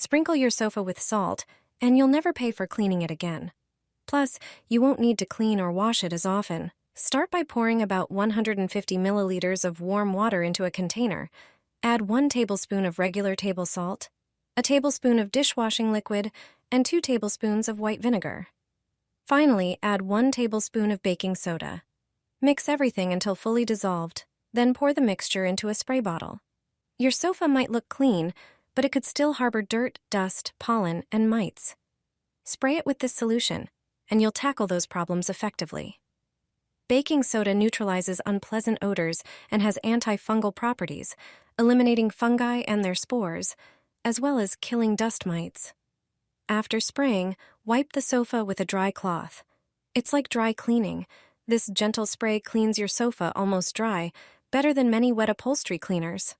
Sprinkle your sofa with salt, and you'll never pay for cleaning it again. Plus, you won't need to clean or wash it as often. Start by pouring about 150 milliliters of warm water into a container. Add 1 tablespoon of regular table salt, a tablespoon of dishwashing liquid, and 2 tablespoons of white vinegar. Finally, add 1 tablespoon of baking soda. Mix everything until fully dissolved, then pour the mixture into a spray bottle. Your sofa might look clean, but it could still harbor dirt, dust, pollen, and mites. Spray it with this solution, and you'll tackle those problems effectively. Baking soda neutralizes unpleasant odors and has antifungal properties, eliminating fungi and their spores, as well as killing dust mites. After spraying, wipe the sofa with a dry cloth. It's like dry cleaning. This gentle spray cleans your sofa almost dry, better than many wet upholstery cleaners.